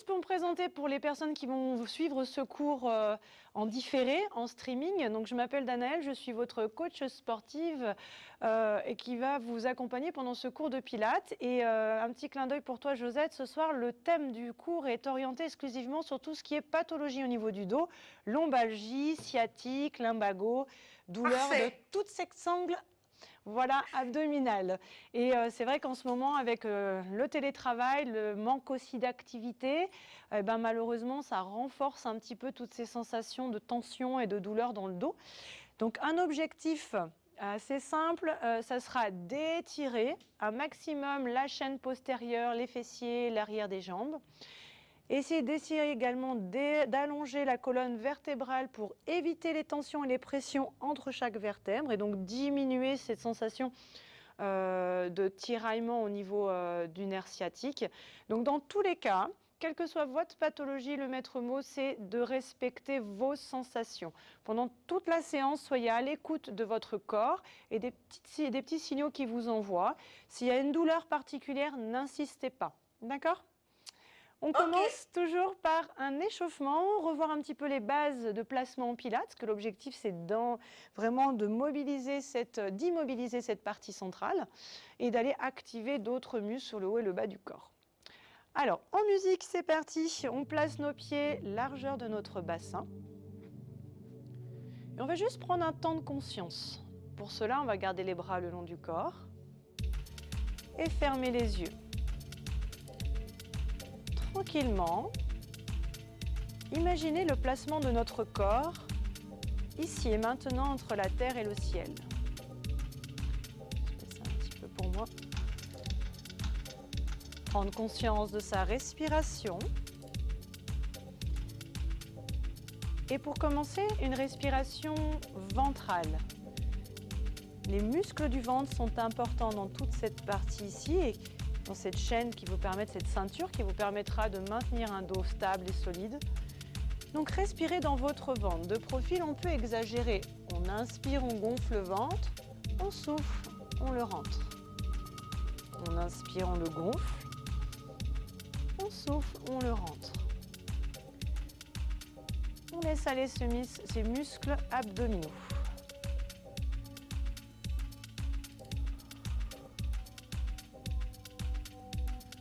pour me présenter pour les personnes qui vont suivre ce cours en différé, en streaming. Donc, je m'appelle Danaëlle, je suis votre coach sportive et qui va vous accompagner pendant ce cours de Pilates. Et un petit clin d'œil pour toi, Josette. Ce soir, le thème du cours est orienté exclusivement sur tout ce qui est pathologie au niveau du dos, lombalgie, sciatique, lumbago, douleur de toutes ces angles. Voilà, abdominale. Et c'est vrai qu'en ce moment, avec le télétravail, le manque aussi d'activité, malheureusement, ça renforce un petit peu toutes ces sensations de tension et de douleur dans le dos. Donc, un objectif assez simple, ça sera d'étirer un maximum la chaîne postérieure, les fessiers, l'arrière des jambes. Essayez d'essayer également d'allonger la colonne vertébrale pour éviter les tensions et les pressions entre chaque vertèbre et donc diminuer cette sensation de tiraillement au niveau du nerf sciatique. Donc dans tous les cas, quelle que soit votre pathologie, le maître mot, c'est de respecter vos sensations. Pendant toute la séance, soyez à l'écoute de votre corps et des petits signaux qui vous envoient. S'il y a une douleur particulière, n'insistez pas. D'accord ? On commence toujours par un échauffement, revoir un petit peu les bases de placement en pilates, parce que l'objectif c'est vraiment d'immobiliser cette partie centrale et d'aller activer d'autres muscles sur le haut et le bas du corps. Alors, en musique, c'est parti, on place nos pieds largeur de notre bassin. Et on va juste prendre un temps de conscience. Pour cela, on va garder les bras le long du corps et fermer les yeux. Tranquillement, imaginez le placement de notre corps ici et maintenant entre la terre et le ciel. Je fais ça un petit peu pour moi. Prendre conscience de sa respiration. Et pour commencer, une respiration ventrale. Les muscles du ventre sont importants dans toute cette partie ici et dans cette chaîne qui vous permet, cette ceinture qui vous permettra de maintenir un dos stable et solide. Donc respirez dans votre ventre. De profil, on peut exagérer. On inspire, on gonfle le ventre. On souffle, on le rentre. On inspire, on le gonfle. On souffle, on le rentre. On laisse aller ces muscles abdominaux.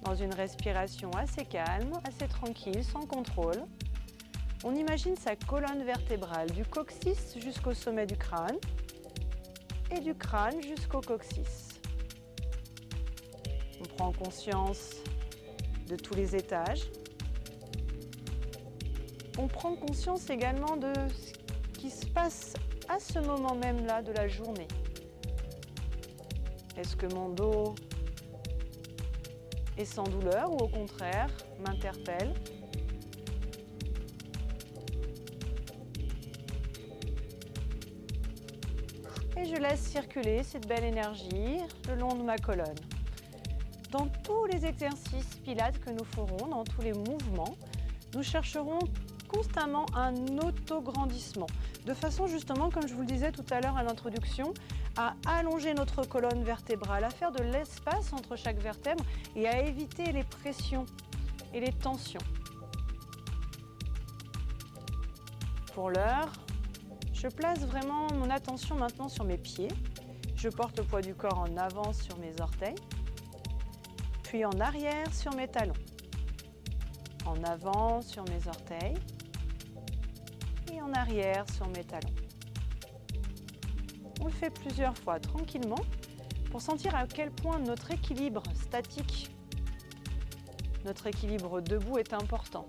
Dans une respiration assez calme, assez tranquille, sans contrôle, on imagine sa colonne vertébrale du coccyx jusqu'au sommet du crâne et du crâne jusqu'au coccyx. On prend conscience de tous les étages. On prend conscience également de ce qui se passe à ce moment même-là de la journée. Est-ce que mon dos est sans douleur ou au contraire m'interpelle? Et je laisse circuler cette belle énergie le long de ma colonne. Dans tous les exercices pilates que nous ferons, dans tous les mouvements, nous chercherons constamment un autograndissement, de façon justement, comme je vous le disais tout à l'heure à l'introduction, à allonger notre colonne vertébrale, à faire de l'espace entre chaque vertèbre et à éviter les pressions et les tensions. Pour l'heure, je place vraiment mon attention maintenant sur mes pieds. Je porte le poids du corps en avant sur mes orteils, puis en arrière sur mes talons. En avant sur mes orteils et en arrière sur mes talons. On le fait plusieurs fois tranquillement pour sentir à quel point notre équilibre statique, notre équilibre debout est important.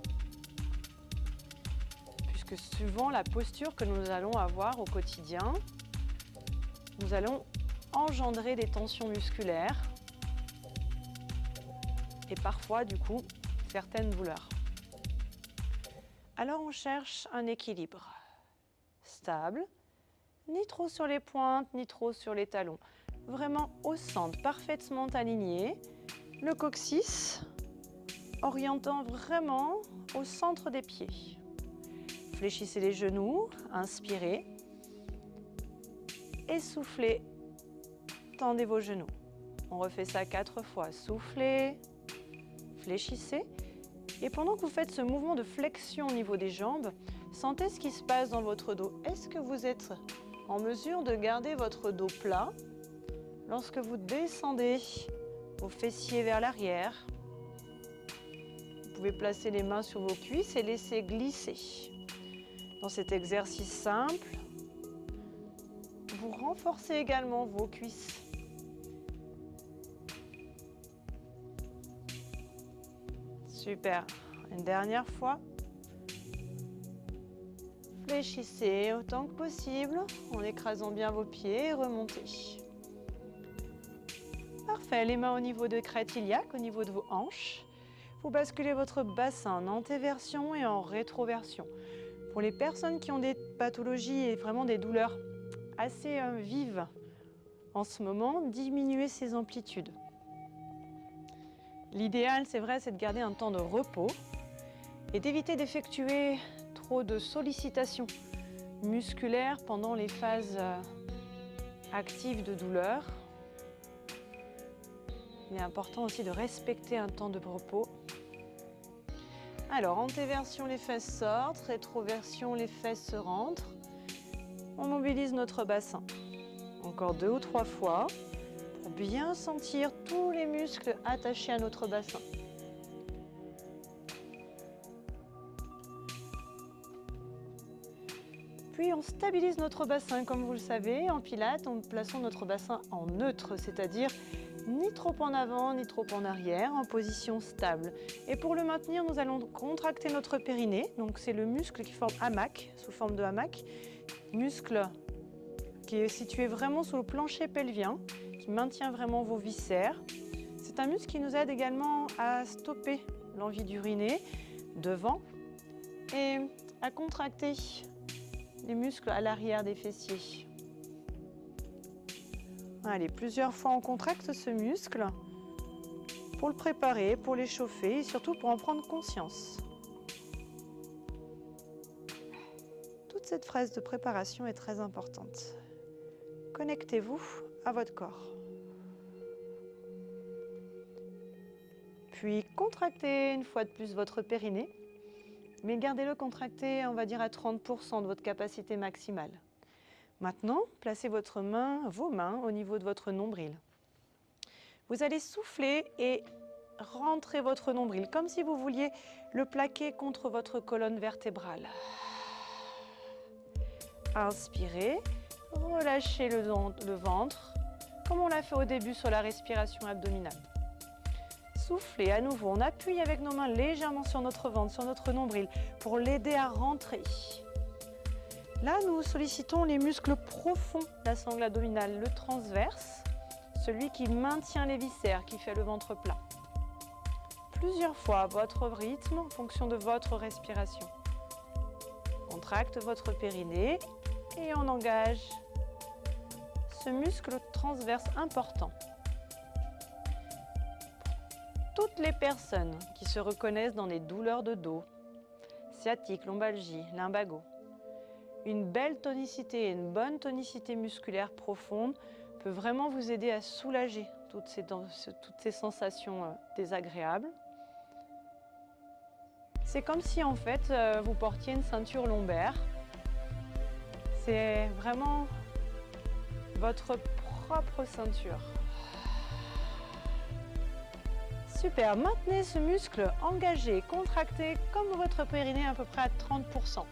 Puisque suivant la posture que nous allons avoir au quotidien, nous allons engendrer des tensions musculaires et parfois du coup certaines douleurs. Alors on cherche un équilibre stable, ni trop sur les pointes, ni trop sur les talons. Vraiment au centre, parfaitement aligné. Le coccyx, orientant vraiment au centre des pieds. Fléchissez les genoux, inspirez. Et soufflez, tendez vos genoux. On refait ça 4 fois. Soufflez, fléchissez Et pendant que vous faites ce mouvement de flexion au niveau des jambes, sentez ce qui se passe dans votre dos. Est-ce que vous êtes en mesure de garder votre dos plat lorsque vous descendez vos fessiers vers l'arrière? Vous pouvez placer les mains sur vos cuisses et laisser glisser. Dans cet exercice simple, vous renforcez également vos cuisses. Super. Une dernière fois. Fléchissez autant que possible en écrasant bien vos pieds et remontez. Parfait. Les mains au niveau de crête iliaque, au niveau de vos hanches. Vous basculez votre bassin en antéversion et en rétroversion. Pour les personnes qui ont des pathologies et vraiment des douleurs assez vives en ce moment, diminuez ces amplitudes. L'idéal, c'est vrai, c'est de garder un temps de repos et d'éviter d'effectuer trop de sollicitations musculaires pendant les phases actives de douleur. Il est important aussi de respecter un temps de repos. Alors, antéversion, les fesses sortent, rétroversion, les fesses se rentrent. On mobilise notre bassin. Encore 2 ou 3 fois pour bien sentir tous les muscles attachés à notre bassin. Puis on stabilise notre bassin, comme vous le savez, en pilates, en plaçant notre bassin en neutre, c'est-à-dire ni trop en avant, ni trop en arrière, en position stable. Et pour le maintenir, nous allons contracter notre périnée. Donc c'est le muscle qui forme hamac, sous forme de hamac. Muscle qui est situé vraiment sous le plancher pelvien, qui maintient vraiment vos viscères. C'est un muscle qui nous aide également à stopper l'envie d'uriner devant et à contracter les muscles à l'arrière des fessiers. Allez, plusieurs fois on contracte ce muscle pour le préparer, pour l'échauffer et surtout pour en prendre conscience. Toute cette phase de préparation est très importante. Connectez-vous à votre corps. Puis contractez une fois de plus votre périnée, mais gardez-le contracté, on va dire à 30% de votre capacité maximale. Maintenant, placez vos mains au niveau de votre nombril. Vous allez souffler et rentrer votre nombril, comme si vous vouliez le plaquer contre votre colonne vertébrale. Inspirez, relâchez le ventre, comme on l'a fait au début sur la respiration abdominale. Soufflez à nouveau, on appuie avec nos mains légèrement sur notre ventre, sur notre nombril, pour l'aider à rentrer. Là, nous sollicitons les muscles profonds de la sangle abdominale, le transverse, celui qui maintient les viscères, qui fait le ventre plat. Plusieurs fois à votre rythme, en fonction de votre respiration. Contracte votre périnée et on engage ce muscle transverse important. Toutes les personnes qui se reconnaissent dans des douleurs de dos, sciatique, lombalgie, lumbago, une belle tonicité et une bonne tonicité musculaire profonde peut vraiment vous aider à soulager toutes ces sensations désagréables. C'est comme si en fait vous portiez une ceinture lombaire. C'est vraiment votre propre ceinture. Super, maintenez ce muscle engagé, contracté comme votre périnée à peu près à 30%.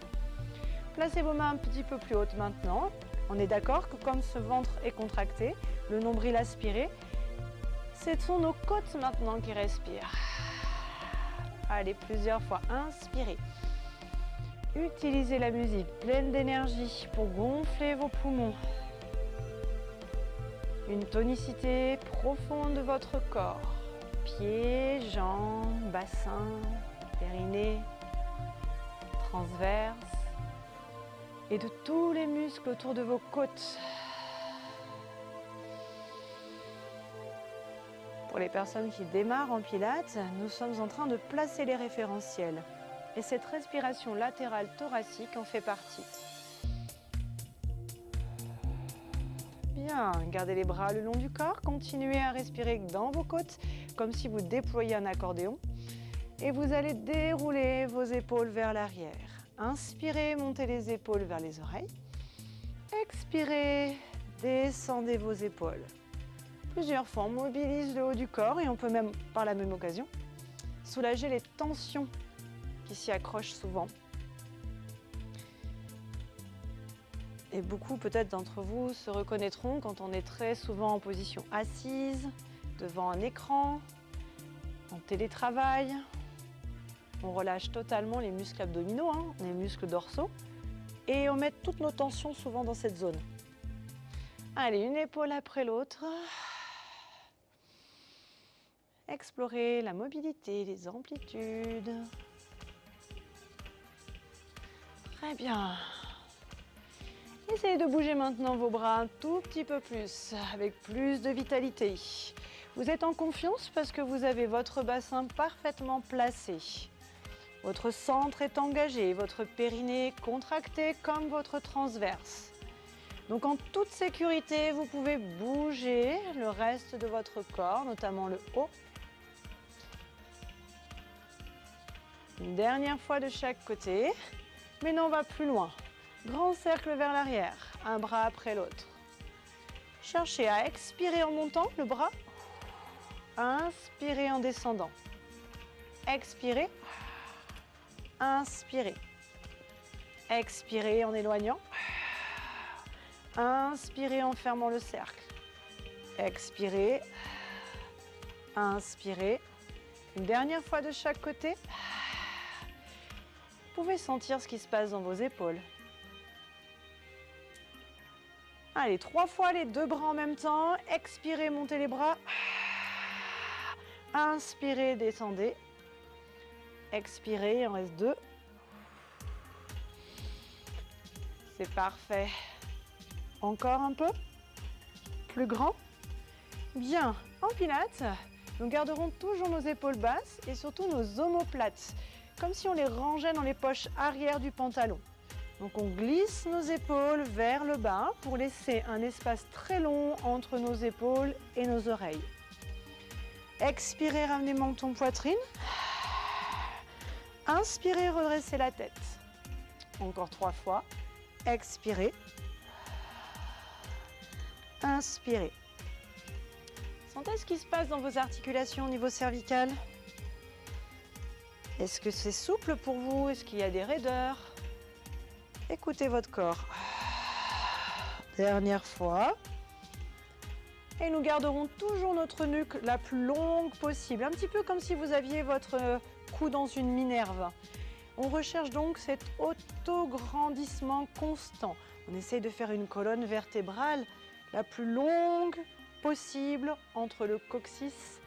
Placez vos mains un petit peu plus hautes maintenant. On est d'accord que comme ce ventre est contracté, le nombril aspiré, ce sont nos côtes maintenant qui respirent. Allez, plusieurs fois, inspirez. Utilisez la musique pleine d'énergie pour gonfler vos poumons. Une tonicité profonde de votre corps. Pieds, jambes, bassin, périnée, transverse et de tous les muscles autour de vos côtes. Pour les personnes qui démarrent en pilates, nous sommes en train de placer les référentiels et cette respiration latérale thoracique en fait partie. Bien, gardez les bras le long du corps, continuez à respirer dans vos côtes comme si vous déployiez un accordéon. Et vous allez dérouler vos épaules vers l'arrière. Inspirez, montez les épaules vers les oreilles. Expirez, descendez vos épaules. Plusieurs fois, on mobilise le haut du corps et on peut même, par la même occasion, soulager les tensions qui s'y accrochent souvent. Et beaucoup peut-être d'entre vous se reconnaîtront quand on est très souvent en position assise, devant un écran, en télétravail. On relâche totalement les muscles abdominaux, les muscles dorsaux, et on met toutes nos tensions souvent dans cette zone. Allez, une épaule après l'autre. Explorez la mobilité, les amplitudes. Très bien. Essayez de bouger maintenant vos bras un tout petit peu plus, avec plus de vitalité. Vous êtes en confiance parce que vous avez votre bassin parfaitement placé. Votre centre est engagé, votre périnée est contracté comme votre transverse. Donc en toute sécurité, vous pouvez bouger le reste de votre corps, notamment le haut. Une dernière fois de chaque côté. Maintenant, on va plus loin. Grand cercle vers l'arrière, un bras après l'autre. Cherchez à expirer en montant le bras. Inspirez en descendant. Expirez. Inspirez. Expirez en éloignant. Inspirez en fermant le cercle. Expirez. Inspirez. Une dernière fois de chaque côté. Vous pouvez sentir ce qui se passe dans vos épaules. Allez, 3 fois les 2 bras en même temps. Expirez, montez les bras. Inspirez, descendez. Expirez, il en reste 2. C'est parfait. Encore un peu. Plus grand. Bien. En pilates, nous garderons toujours nos épaules basses et surtout nos omoplates, comme si on les rangeait dans les poches arrière du pantalon. Donc on glisse nos épaules vers le bas pour laisser un espace très long entre nos épaules et nos oreilles. Expirez, ramenez menton poitrine. Inspirez, redressez la tête. Encore 3 fois. Expirez. Inspirez. Sentez ce qui se passe dans vos articulations au niveau cervical. Est-ce que c'est souple pour vous? Est-ce qu'il y a des raideurs? Écoutez votre corps. Dernière fois. Et nous garderons toujours notre nuque la plus longue possible. Un petit peu comme si vous aviez votre cou dans une minerve. On recherche donc cet autograndissement constant. On essaye de faire une colonne vertébrale la plus longue possible entre le coccyx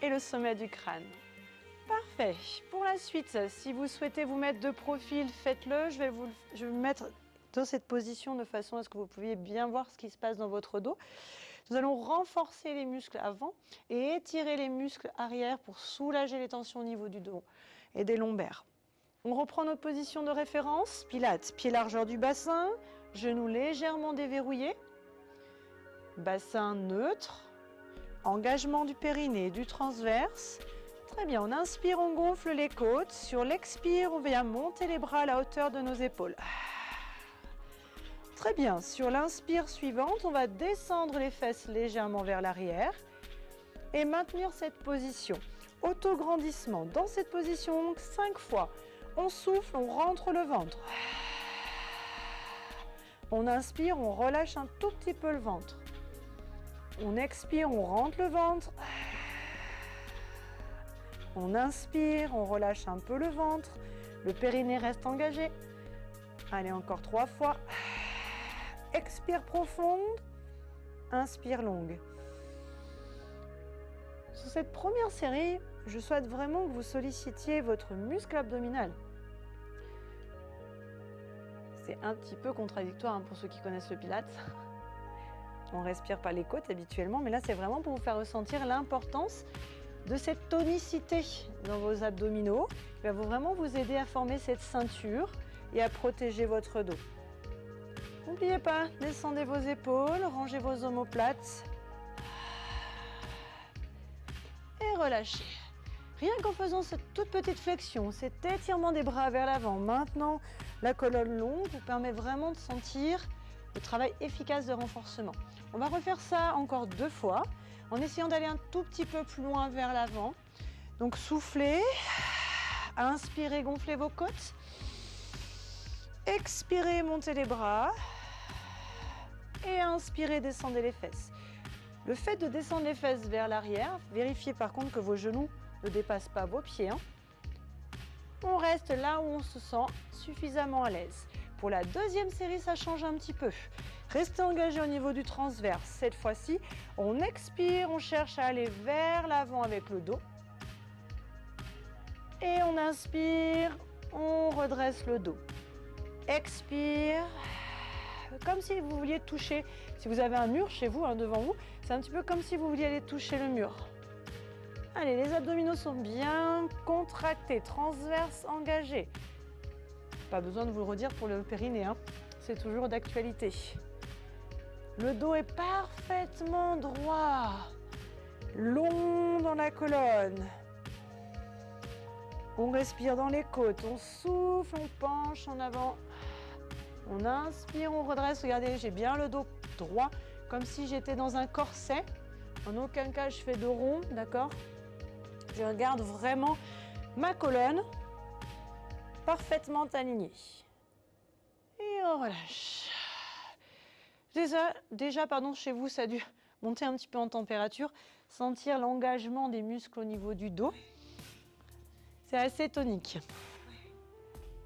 et le sommet du crâne. Parfait. Pour la suite, si vous souhaitez vous mettre de profil, faites-le. Je vais vous mettre dans cette position de façon à ce que vous puissiez bien voir ce qui se passe dans votre dos. Nous allons renforcer les muscles avant et étirer les muscles arrière pour soulager les tensions au niveau du dos et des lombaires. On reprend notre position de référence. Pilates, pied largeur du bassin, genoux légèrement déverrouillés, bassin neutre, engagement du périnée, du transverse. Très bien, on inspire, on gonfle les côtes. Sur l'expire, on vient monter les bras à la hauteur de nos épaules. Très bien, sur l'inspire suivante, on va descendre les fesses légèrement vers l'arrière et maintenir cette position. Autograndissement. Dans cette position, 5 fois. On souffle, on rentre le ventre. On inspire, on relâche un tout petit peu le ventre. On expire, on rentre le ventre. On inspire, on relâche un peu le ventre. Le périnée reste engagé. Allez, encore 3 fois. Expire profonde. Inspire longue. Sur cette première série, je souhaite vraiment que vous sollicitiez votre muscle abdominal. C'est un petit peu contradictoire pour ceux qui connaissent le Pilates. On respire par les côtes habituellement, mais là c'est vraiment pour vous faire ressentir l'importance de cette tonicité dans vos abdominaux. Il va vraiment vous aider à former cette ceinture et à protéger votre dos. N'oubliez pas, descendez vos épaules, rangez vos omoplates et relâchez. Rien qu'en faisant cette toute petite flexion, cet étirement des bras vers l'avant, maintenant la colonne longue, vous permet vraiment de sentir le travail efficace de renforcement. On va refaire ça encore 2 fois, en essayant d'aller un tout petit peu plus loin vers l'avant. Donc soufflez, inspirez, gonflez vos côtes. Expirez, montez les bras. Et inspirez, descendez les fesses. Le fait de descendre les fesses vers l'arrière, vérifiez par contre que vos genoux ne dépassent pas vos pieds. On reste là où on se sent suffisamment à l'aise. Pour la deuxième série, ça change un petit peu. Restez engagé au niveau du transverse. Cette fois-ci, on expire, on cherche à aller vers l'avant avec le dos. Et on inspire, on redresse le dos. Expire, comme si vous vouliez toucher, si vous avez un mur chez vous, devant vous, c'est un petit peu comme si vous vouliez aller toucher le mur. Allez, les abdominaux sont bien contractés, transverses engagés. Pas besoin de vous le redire pour le périnée, c'est toujours d'actualité. Le dos est parfaitement droit, long dans la colonne. On respire dans les côtes, on souffle, on penche en avant. On inspire, on redresse. Regardez, j'ai bien le dos droit, comme si j'étais dans un corset. En aucun cas, je fais de rond, d'accord? Je regarde vraiment ma colonne parfaitement alignée. Et on relâche. Déjà, chez vous, ça a dû monter un petit peu en température. Sentir l'engagement des muscles au niveau du dos. C'est assez tonique.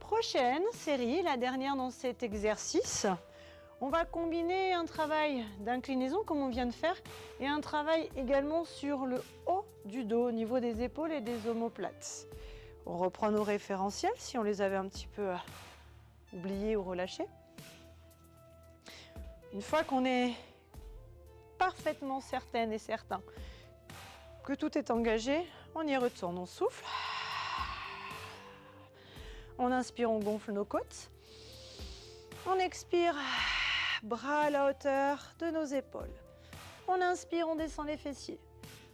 Prochaine série, la dernière dans cet exercice. On va combiner un travail d'inclinaison comme on vient de faire et un travail également sur le haut du dos au niveau des épaules et des omoplates. On reprend nos référentiels si on les avait un petit peu oubliés ou relâchés. Une fois qu'on est parfaitement certaine et certain que tout est engagé, on y retourne, on souffle. On inspire, on gonfle nos côtes. On expire, bras à la hauteur de nos épaules. On inspire, on descend les fessiers.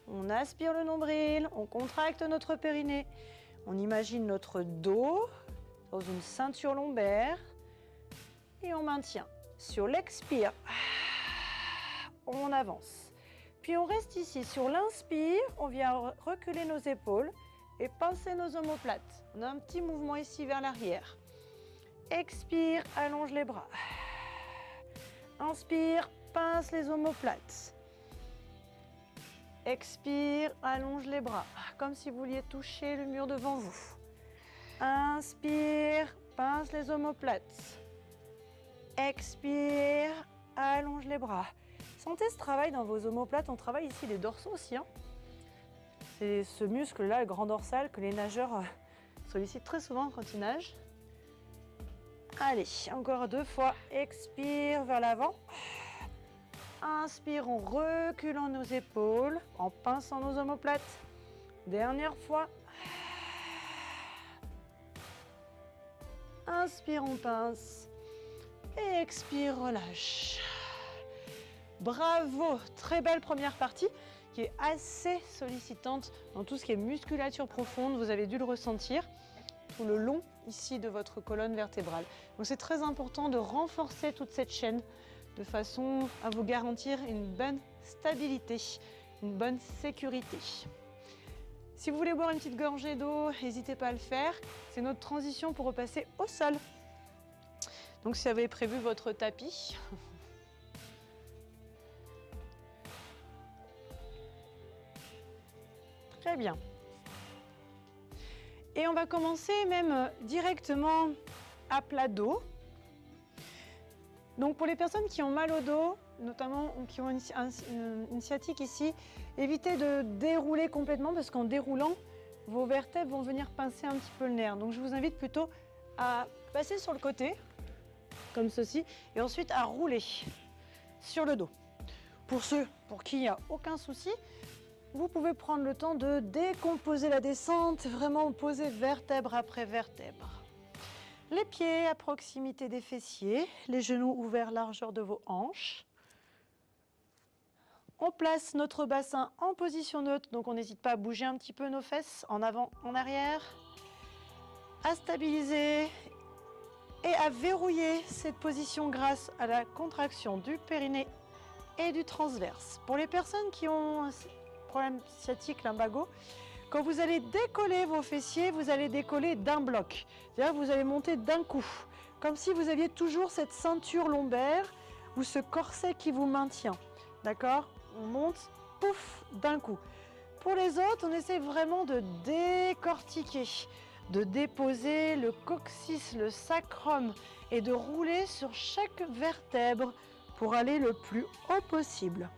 On aspire le nombril, on contracte notre périnée. On imagine notre dos dans une ceinture lombaire et on maintient. Sur l'expire, on avance. Puis on reste ici. Sur l'inspire, on vient reculer nos épaules et pincer nos omoplates. On a un petit mouvement ici vers l'arrière. Expire, allonge les bras. Inspire, pince les omoplates. Expire, allonge les bras, comme si vous vouliez toucher le mur devant vous. Inspire, pince les omoplates. Expire, allonge les bras. Sentez ce travail dans vos omoplates. On travaille ici les dorsaux aussi. C'est ce muscle-là, le grand dorsal, que les nageurs sollicitent très souvent quand ils nagent. Allez, encore 2 fois. Expire vers l'avant. Inspire en reculant nos épaules, en pinçant nos omoplates. Dernière fois. Inspire, on pince. Et expire, relâche. Bravo, très belle première partie qui est assez sollicitante dans tout ce qui est musculature profonde. Vous avez dû le ressentir tout le long ici de votre colonne vertébrale. Donc c'est très important de renforcer toute cette chaîne de façon à vous garantir une bonne stabilité, une bonne sécurité. Si vous voulez boire une petite gorgée d'eau, n'hésitez pas à le faire. C'est notre transition pour repasser au sol. Donc si vous avez prévu votre tapis, très bien. Et on va commencer même directement à plat dos. Donc pour les personnes qui ont mal au dos, notamment qui ont une sciatique ici, évitez de dérouler complètement parce qu'en déroulant, vos vertèbres vont venir pincer un petit peu le nerf. Donc je vous invite plutôt à passer sur le côté, comme ceci, et ensuite à rouler sur le dos. Pour ceux pour qui il n'y a aucun souci, vous pouvez prendre le temps de décomposer la descente, vraiment poser vertèbre après vertèbre. Les pieds à proximité des fessiers, les genoux ouverts largeur de vos hanches. On place notre bassin en position neutre, donc on n'hésite pas à bouger un petit peu nos fesses en avant, en arrière, à stabiliser et à verrouiller cette position grâce à la contraction du périnée et du transverse. Pour les personnes qui ont un problème sciatique, lumbago, quand vous allez décoller vos fessiers, vous allez décoller d'un bloc. C'est-à-dire que vous allez monter d'un coup, comme si vous aviez toujours cette ceinture lombaire ou ce corset qui vous maintient. D'accord? On monte, pouf, d'un coup. Pour les autres, on essaie vraiment de décortiquer, de déposer le coccyx, le sacrum et de rouler sur chaque vertèbre pour aller le plus haut possible.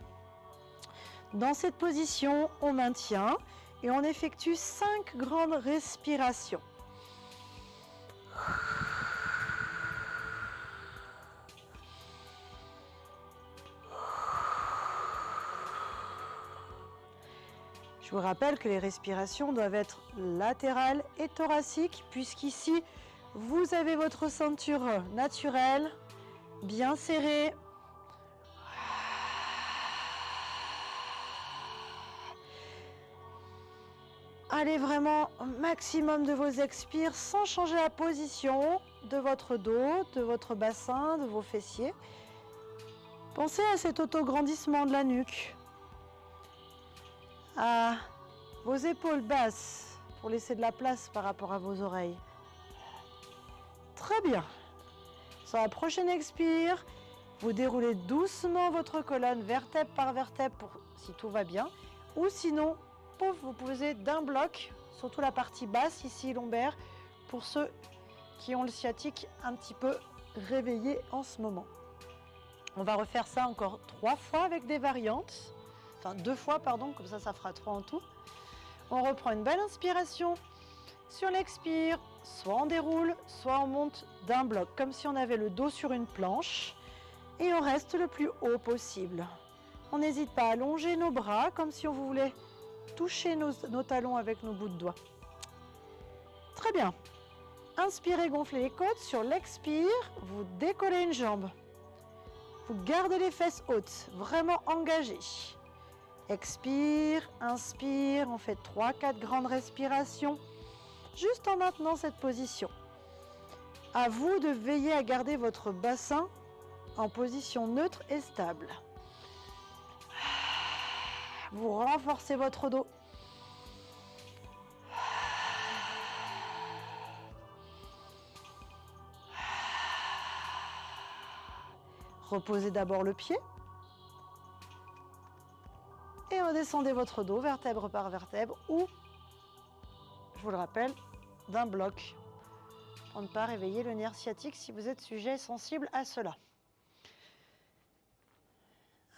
Dans cette position, on maintient et on effectue 5 grandes respirations. Je vous rappelle que les respirations doivent être latérales et thoraciques, puisqu'ici, vous avez votre ceinture naturelle, bien serrée. Allez vraiment au maximum de vos expires sans changer la position de votre dos, de votre bassin, de vos fessiers. Pensez à cet autograndissement de la nuque, à vos épaules basses pour laisser de la place par rapport à vos oreilles. Très bien. Sur la prochaine expire, vous déroulez doucement votre colonne vertèbre par vertèbre pour, si tout va bien, ou sinon, pouf, vous posez d'un bloc, surtout la partie basse ici lombaire, pour ceux qui ont le sciatique un petit peu réveillé en ce moment. On va refaire ça encore 3 fois avec des variantes. Enfin 2 fois, pardon, comme ça fera 3 en tout. On reprend une belle inspiration. Sur l'expire, soit on déroule, soit on monte d'un bloc, comme si on avait le dos sur une planche. Et on reste le plus haut possible. On n'hésite pas à allonger nos bras, comme si on voulait toucher nos talons avec nos bouts de doigts. Très bien. Inspirez, gonflez les côtes. Sur l'expire, vous décollez une jambe. Vous gardez les fesses hautes, vraiment engagées. Expire, inspire, on fait 3-4 grandes respirations, juste en maintenant cette position. À vous de veiller à garder votre bassin en position neutre et stable. Vous renforcez votre dos. Reposez d'abord le pied. Et redescendez votre dos, vertèbre par vertèbre, ou, je vous le rappelle, d'un bloc, pour ne pas réveiller le nerf sciatique si vous êtes sujet sensible à cela.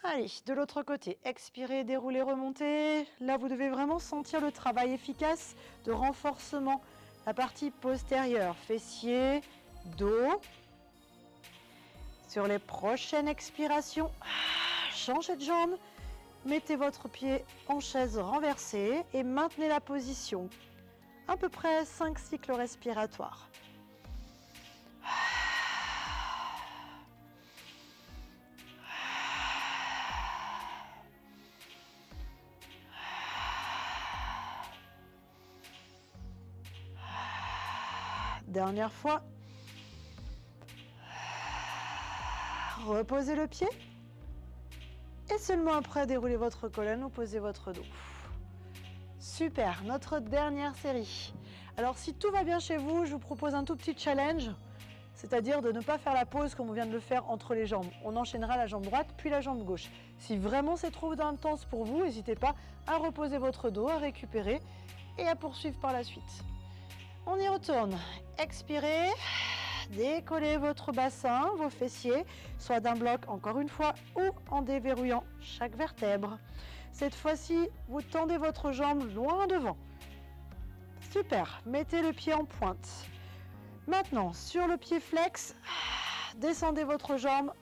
Allez, de l'autre côté, expirez, déroulez, remontez. Là, vous devez vraiment sentir le travail efficace de renforcement. La partie postérieure, fessiers, dos. Sur les prochaines expirations, changez de jambe. Mettez votre pied en chaise renversée et maintenez la position. À peu près 5 cycles respiratoires. Dernière fois. Reposez le pied. Et seulement après, déroulez votre colonne ou posez votre dos. Super, notre dernière série. Alors si tout va bien chez vous, je vous propose un tout petit challenge, c'est-à-dire de ne pas faire la pause comme on vient de le faire entre les jambes. On enchaînera la jambe droite puis la jambe gauche. Si vraiment c'est trop intense pour vous, n'hésitez pas à reposer votre dos, à récupérer et à poursuivre par la suite. On y retourne. Expirez. Décollez votre bassin, vos fessiers, soit d'un bloc encore une fois ou en déverrouillant chaque vertèbre. Cette fois-ci, vous tendez votre jambe loin devant. Super, mettez le pied en pointe. Maintenant, sur le pied flex, descendez votre jambe,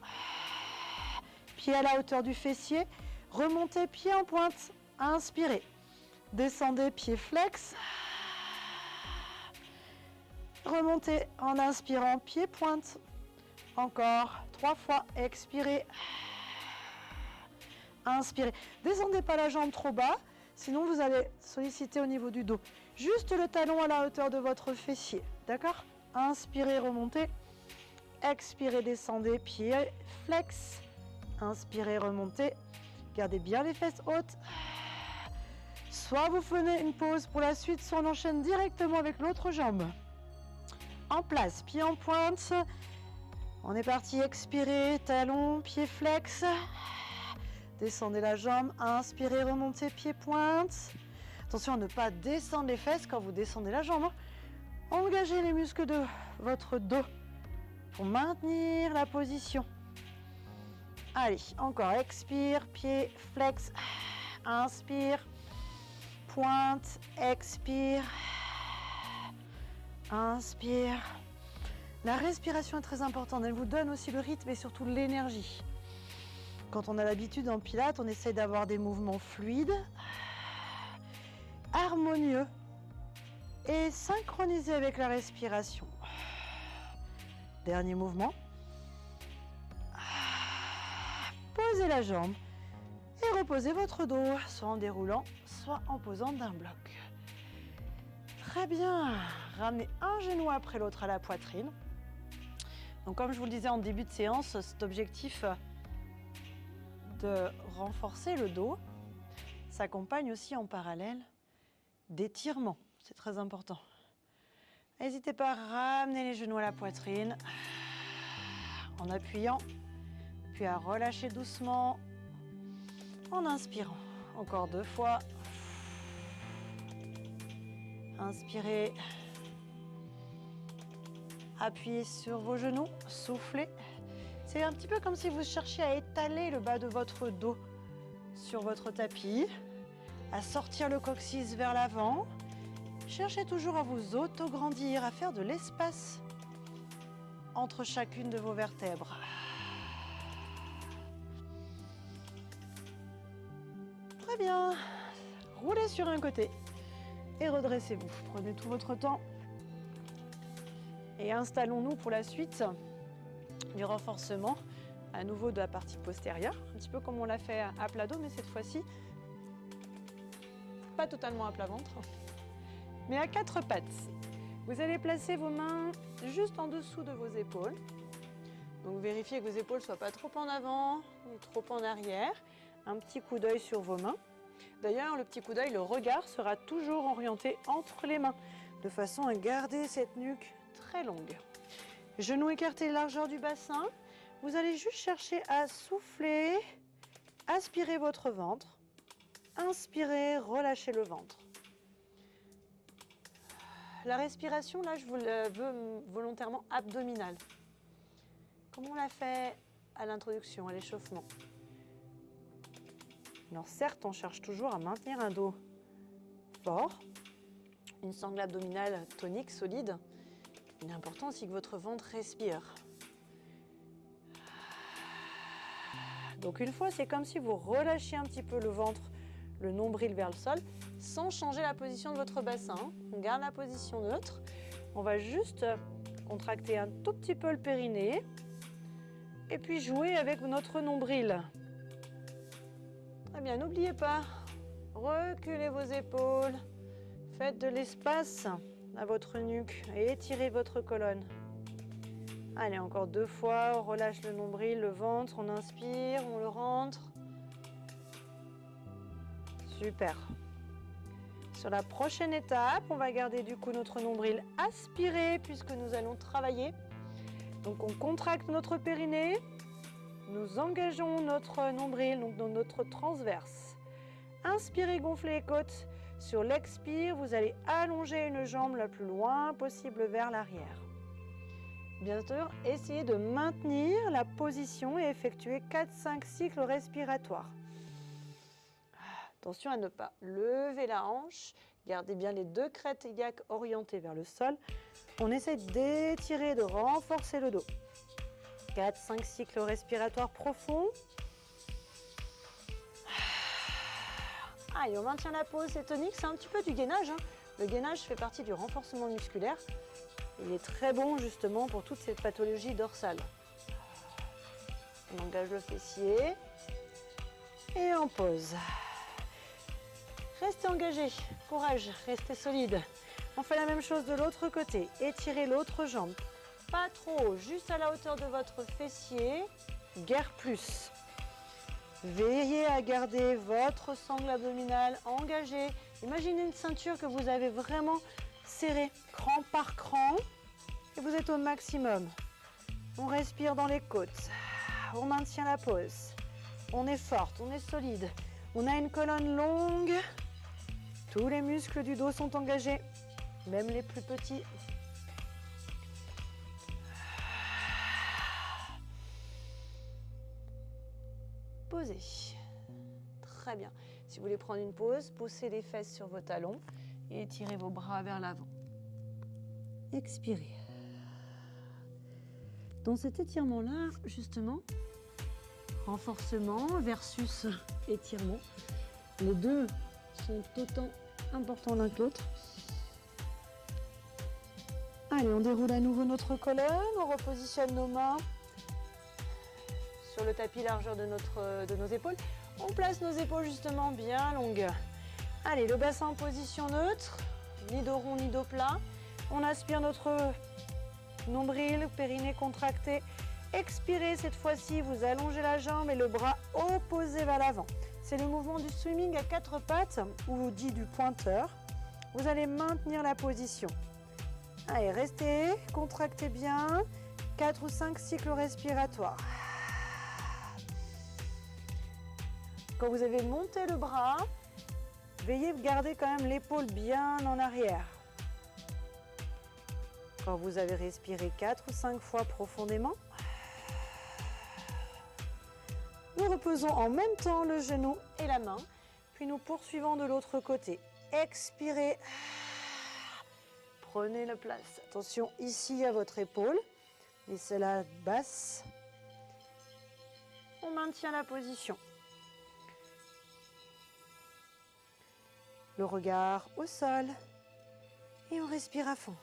pied à la hauteur du fessier, remontez pied en pointe, inspirez. Descendez pied flex. Remontez en inspirant, pied pointe. Encore 3 fois, expirez. Inspirez. Descendez pas la jambe trop bas, sinon vous allez solliciter au niveau du dos. Juste le talon à la hauteur de votre fessier. D'accord? Inspirez, remontez. Expirez, descendez, pied flex. Inspirez, remontez. Gardez bien les fesses hautes. Soit vous prenez une pause pour la suite, soit on enchaîne directement avec l'autre jambe. En place, pied en pointe. On est parti, expirez, talon, pied flex. Descendez la jambe, inspirez, remontez, pied pointe. Attention à ne pas descendre les fesses quand vous descendez la jambe. Engagez les muscles de votre dos pour maintenir la position. Allez, encore, expire, pied flex, inspire, pointe, expire, inspire. La respiration est très importante, elle vous donne aussi le rythme et surtout l'énergie. Quand on a l'habitude en pilates, on essaie d'avoir des mouvements fluides, harmonieux et synchronisés avec la respiration. Dernier mouvement. Posez la jambe et reposez votre dos, soit en déroulant, soit en posant d'un bloc. Très bien. Ramenez un genou après l'autre à la poitrine. Donc comme je vous le disais en début de séance, cet objectif de renforcer le dos s'accompagne aussi en parallèle d'étirements. C'est très important. N'hésitez pas à ramener les genoux à la poitrine en appuyant, puis à relâcher doucement en inspirant. Encore 2 fois. Inspirez. Appuyez sur vos genoux, soufflez. C'est un petit peu comme si vous cherchiez à étaler le bas de votre dos sur votre tapis, à sortir le coccyx vers l'avant. Cherchez toujours à vous auto-grandir, à faire de l'espace entre chacune de vos vertèbres. Très bien. Roulez sur un côté et redressez-vous. Prenez tout votre temps. Et installons-nous pour la suite du renforcement, à nouveau de la partie postérieure, un petit peu comme on l'a fait à plat dos, mais cette fois-ci, pas totalement à plat ventre, mais à 4 pattes. Vous allez placer vos mains juste en dessous de vos épaules. Donc vérifiez que vos épaules ne soient pas trop en avant ni trop en arrière. Un petit coup d'œil sur vos mains. D'ailleurs, le petit coup d'œil, le regard sera toujours orienté entre les mains, de façon à garder cette nuque très longue. Genoux écartés, largeur du bassin. Vous allez juste chercher à souffler, aspirer votre ventre. Inspirez, relâchez le ventre. La respiration, là, je vous la veux volontairement abdominale. Comme on l'a fait à l'introduction, à l'échauffement. Alors certes, on cherche toujours à maintenir un dos fort, une sangle abdominale tonique, solide. Il est important aussi que votre ventre respire. Donc une fois, c'est comme si vous relâchiez un petit peu le ventre, le nombril vers le sol, sans changer la position de votre bassin. On garde la position neutre. On va juste contracter un tout petit peu le périnée et puis jouer avec notre nombril. Très bien, n'oubliez pas, reculez vos épaules, faites de l'espace à votre nuque et étirez votre colonne. Allez, encore 2 fois, on relâche le nombril, le ventre, on inspire, on le rentre. Super. Sur la prochaine étape, on va garder du coup notre nombril aspiré puisque nous allons travailler. Donc on contracte notre périnée, nous engageons notre nombril, donc dans notre transverse. Inspirez, gonflez les côtes. Sur l'expire, vous allez allonger une jambe le plus loin possible vers l'arrière. Bien sûr, essayez de maintenir la position et effectuer 4-5 cycles respiratoires. Attention à ne pas lever la hanche. Gardez bien les 2 crêtes iliaques orientées vers le sol. On essaie d'étirer, de renforcer le dos. 4-5 cycles respiratoires profonds. Et on maintient la pause, c'est tonique, c'est un petit peu du gainage. Le gainage fait partie du renforcement musculaire. Il est très bon justement pour toutes ces pathologies dorsales. On engage le fessier. Et on pose. Restez engagé, courage, restez solide. On fait la même chose de l'autre côté. Étirez l'autre jambe. Pas trop haut, juste à la hauteur de votre fessier. Guère plus. Veillez à garder votre sangle abdominale engagée. Imaginez une ceinture que vous avez vraiment serrée, cran par cran. Et vous êtes au maximum. On respire dans les côtes. On maintient la pose. On est forte, on est solide. On a une colonne longue. Tous les muscles du dos sont engagés, même les plus petits. Posez. Très bien. Si vous voulez prendre une pause, poussez les fesses sur vos talons et étirez vos bras vers l'avant. Expirez. Dans cet étirement-là, justement, renforcement versus étirement, les deux sont autant importants l'un que l'autre. Allez, on déroule à nouveau notre colonne, on repositionne nos mains sur le tapis largeur de nos épaules. On place nos épaules justement bien longues. Allez, le bassin en position neutre, ni dos rond ni dos plat. On aspire notre nombril, périnée contracté. Expirez cette fois-ci, vous allongez la jambe et le bras opposé vers l'avant. C'est le mouvement du swimming à quatre pattes, ou dit du pointeur. Vous allez maintenir la position. Allez, restez, contractez bien. 4 ou 5 cycles respiratoires. Quand vous avez monté le bras, veillez à garder quand même l'épaule bien en arrière. Quand vous avez respiré 4 ou 5 fois profondément, nous reposons en même temps le genou et la main, puis nous poursuivons de l'autre côté. Expirez. Prenez la place. Attention ici à votre épaule. Laissez-la basse. On maintient la position. Le regard au sol. Et on respire à fond.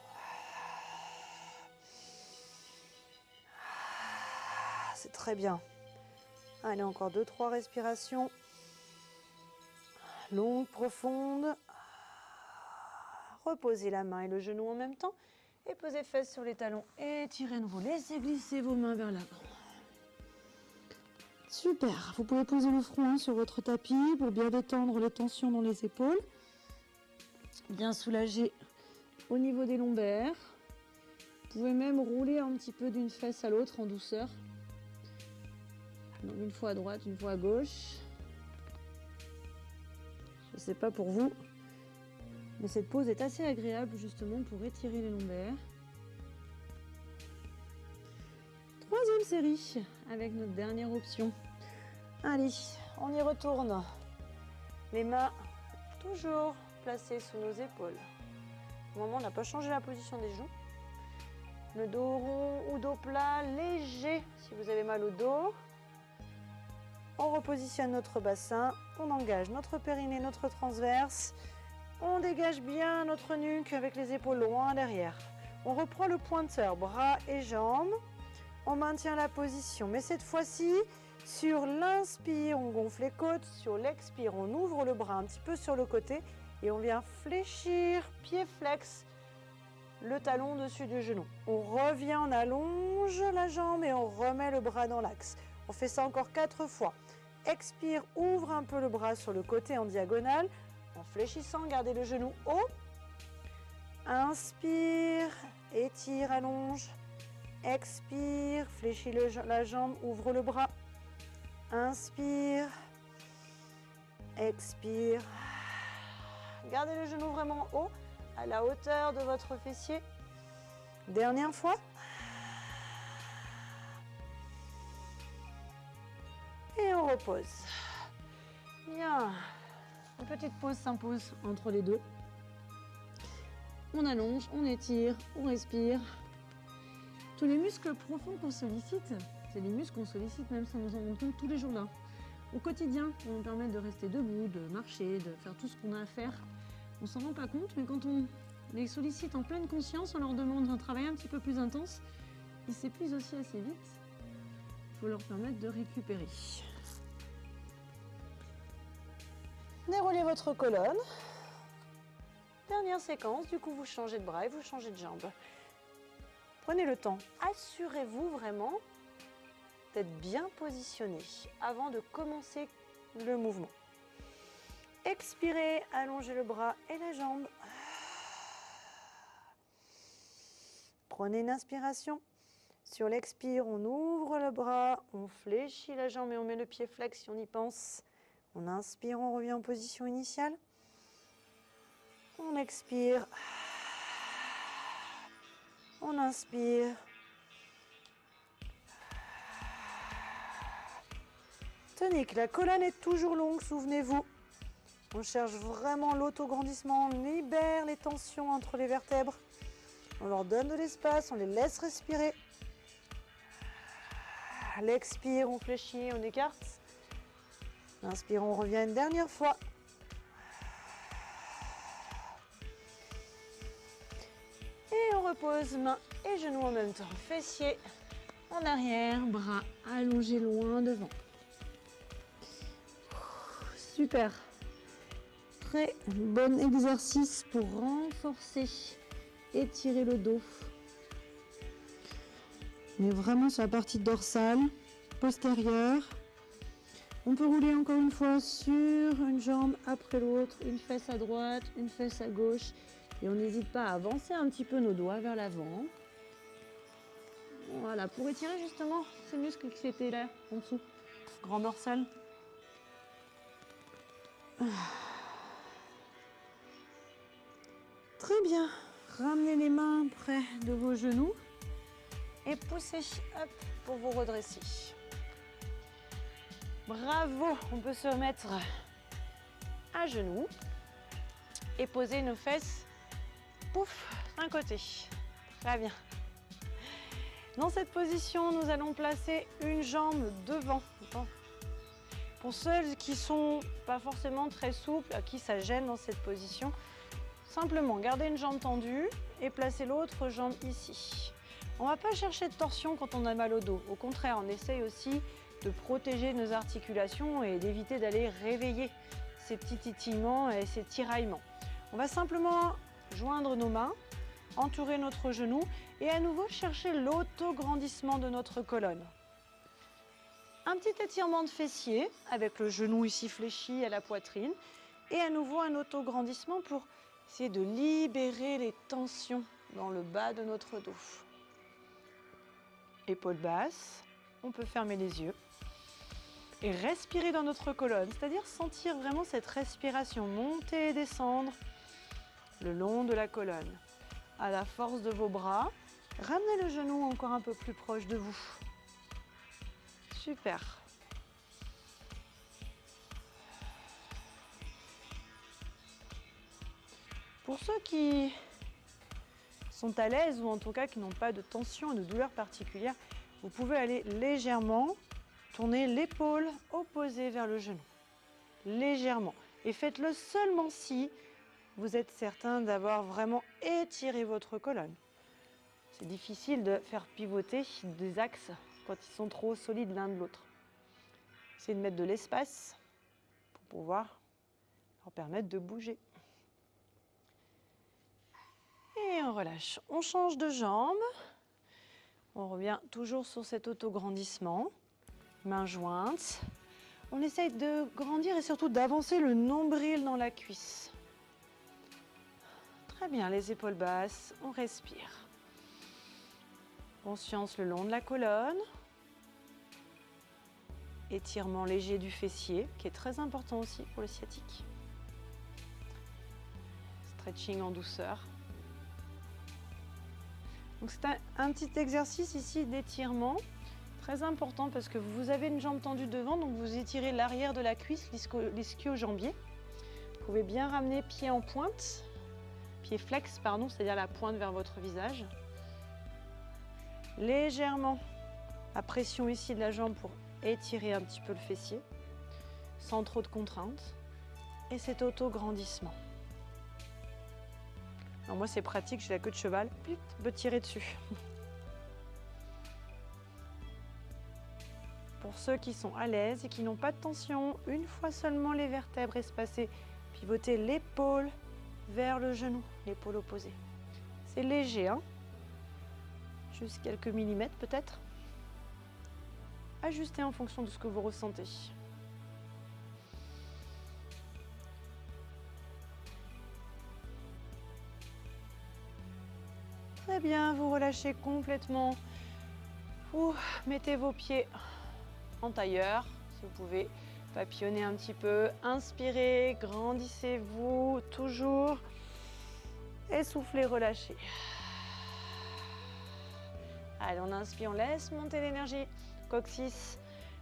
C'est très bien. Allez, encore 2-3 respirations. Longue, profonde. Reposez la main et le genou en même temps. Et posez fesses sur les talons. Étirez nouveau. Laissez glisser vos mains vers l'avant. Super. Vous pouvez poser le front sur votre tapis pour bien détendre les tensions dans les épaules. Bien soulager au niveau des lombaires. Vous pouvez même rouler un petit peu d'une fesse à l'autre en douceur. Donc une fois à droite, une fois à gauche. Je ne sais pas pour vous, mais cette pose est assez agréable justement pour étirer les lombaires. Troisième série avec notre dernière option. Allez, on y retourne. Les mains toujours placées sous nos épaules. Au moment, on n'a pas changé la position des genoux. Le dos rond ou dos plat, léger si vous avez mal au dos. On repositionne notre bassin, on engage notre périnée, notre transverse. On dégage bien notre nuque avec les épaules loin derrière. On reprend le pointeur, bras et jambes. On maintient la position, mais cette fois-ci, sur l'inspire, on gonfle les côtes. Sur l'expire, on ouvre le bras un petit peu sur le côté et on vient fléchir, pied flex, le talon dessus du genou. On revient, on allonge la jambe et on remet le bras dans l'axe. On fait ça encore 4 fois. Expire, ouvre un peu le bras sur le côté en diagonale. En fléchissant, gardez le genou haut. Inspire, étire, allonge. Expire, fléchis la jambe, ouvre le bras. Inspire, expire. Gardez le genou vraiment haut, à la hauteur de votre fessier. Dernière fois. Et on repose. Bien. Une petite pause s'impose entre les deux. On allonge, on étire, on respire. Tous les muscles profonds qu'on sollicite, c'est des muscles qu'on sollicite même sans nous en rendre compte tous les jours là. Au quotidien, pour nous permettre de rester debout, de marcher, de faire tout ce qu'on a à faire. On s'en rend pas compte, mais quand on les sollicite en pleine conscience, on leur demande un travail un petit peu plus intense, ils s'épuisent aussi assez vite. Il faut leur permettre de récupérer. Déroulez votre colonne. Dernière séquence, du coup vous changez de bras et vous changez de jambe. Prenez le temps, assurez-vous vraiment d'être bien positionné avant de commencer le mouvement. Expirez, allongez le bras et la jambe. Prenez une inspiration. Sur l'expire, on ouvre le bras, on fléchit la jambe et on met le pied flex si on y pense. On inspire, on revient en position initiale. On expire. On inspire. Tenez que la colonne est toujours longue, souvenez-vous. On cherche vraiment l'autograndissement, on libère les tensions entre les vertèbres. On leur donne de l'espace, on les laisse respirer. À l'expire, on fléchit, on écarte. L'inspire, on revient une dernière fois. Et on repose mains et genoux en même temps. Fessiers en arrière, bras allongés loin devant. Super. Très bon exercice pour renforcer, étirer le dos. On est vraiment sur la partie dorsale, postérieure. On peut rouler encore une fois sur une jambe après l'autre, une fesse à droite, une fesse à gauche. Et on n'hésite pas à avancer un petit peu nos doigts vers l'avant. Voilà, pour étirer justement ces muscles qui étaient là, en dessous. Grand dorsal. Très bien. Ramenez les mains près de vos genoux et poussez hop, pour vous redresser. Bravo, on peut se remettre à genoux et poser nos fesses, pouf, d'un côté. Très bien. Dans cette position, nous allons placer une jambe devant. Pour ceux qui sont pas forcément très souples, à qui ça gêne dans cette position, simplement gardez une jambe tendue et placez l'autre jambe ici. On ne va pas chercher de torsion quand on a mal au dos. Au contraire, on essaye aussi de protéger nos articulations et d'éviter d'aller réveiller ces petits titillements et ces tiraillements. On va simplement joindre nos mains, entourer notre genou et à nouveau chercher l'autograndissement de notre colonne. Un petit étirement de fessier avec le genou ici fléchi à la poitrine et à nouveau un autograndissement pour essayer de libérer les tensions dans le bas de notre dos. Épaules basses, on peut fermer les yeux et respirer dans notre colonne, c'est-à-dire sentir vraiment cette respiration monter et descendre le long de la colonne. À la force de vos bras, ramenez le genou encore un peu plus proche de vous. Super. Pour ceux qui sont à l'aise ou en tout cas qui n'ont pas de tension et de douleur particulière, vous pouvez aller légèrement tourner l'épaule opposée vers le genou. Légèrement. Et faites-le seulement si vous êtes certain d'avoir vraiment étiré votre colonne. C'est difficile de faire pivoter des axes quand ils sont trop solides l'un de l'autre. Essayez de mettre de l'espace pour pouvoir leur permettre de bouger. Et on relâche. On change de jambe. On revient toujours sur cet autograndissement. Mains jointes. On essaye de grandir et surtout d'avancer le nombril dans la cuisse. Très bien, les épaules basses. On respire. Conscience le long de la colonne. Étirement léger du fessier, qui est très important aussi pour le sciatique. Stretching en douceur. Donc c'est un petit exercice ici d'étirement, très important parce que vous avez une jambe tendue devant, donc vous étirez l'arrière de la cuisse, l'ischio-jambier. Vous pouvez bien ramener pied en pointe, pied flex, pardon, c'est-à-dire la pointe vers votre visage. Légèrement, la pression ici de la jambe pour étirer un petit peu le fessier, sans trop de contraintes. Et cet auto-grandissement. Alors moi c'est pratique, j'ai la queue de cheval, je peux tirer dessus. Pour ceux qui sont à l'aise et qui n'ont pas de tension, une fois seulement les vertèbres espacées, pivotez l'épaule vers le genou, l'épaule opposée. C'est léger, hein? Juste quelques millimètres peut-être. Ajustez en fonction de ce que vous ressentez. Très bien, vous relâchez complètement. Mettez vos pieds en tailleur, si vous pouvez papillonner un petit peu. Inspirez, grandissez-vous, toujours. Et soufflez, relâchez. Allez, on inspire, on laisse monter l'énergie. Coccyx,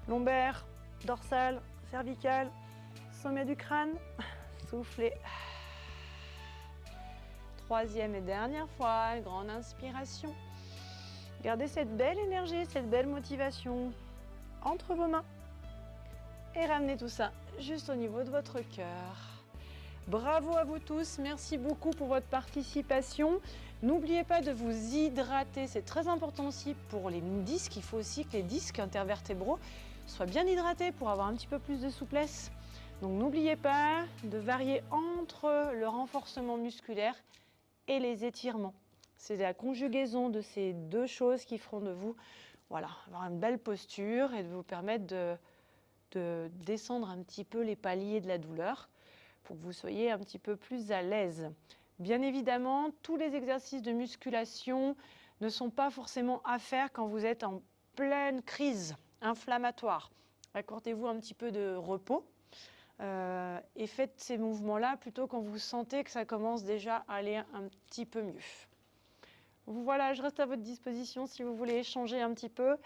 lombaire, dorsale, cervicale, sommet du crâne. Soufflez. Troisième et dernière fois, grande inspiration. Gardez cette belle énergie, cette belle motivation entre vos mains. Et ramenez tout ça juste au niveau de votre cœur. Bravo à vous tous, merci beaucoup pour votre participation. N'oubliez pas de vous hydrater, c'est très important aussi pour les disques. Il faut aussi que les disques intervertébraux soient bien hydratés pour avoir un petit peu plus de souplesse. Donc n'oubliez pas de varier entre le renforcement musculaire et les étirements. C'est la conjugaison de ces deux choses qui feront de vous, voilà, avoir une belle posture et de vous permettre de descendre un petit peu les paliers de la douleur pour que vous soyez un petit peu plus à l'aise. Bien évidemment, tous les exercices de musculation ne sont pas forcément à faire quand vous êtes en pleine crise inflammatoire. Accordez-vous un petit peu de repos et faites ces mouvements-là plutôt quand vous sentez que ça commence déjà à aller un petit peu mieux. Voilà, je reste à votre disposition si vous voulez échanger un petit peu.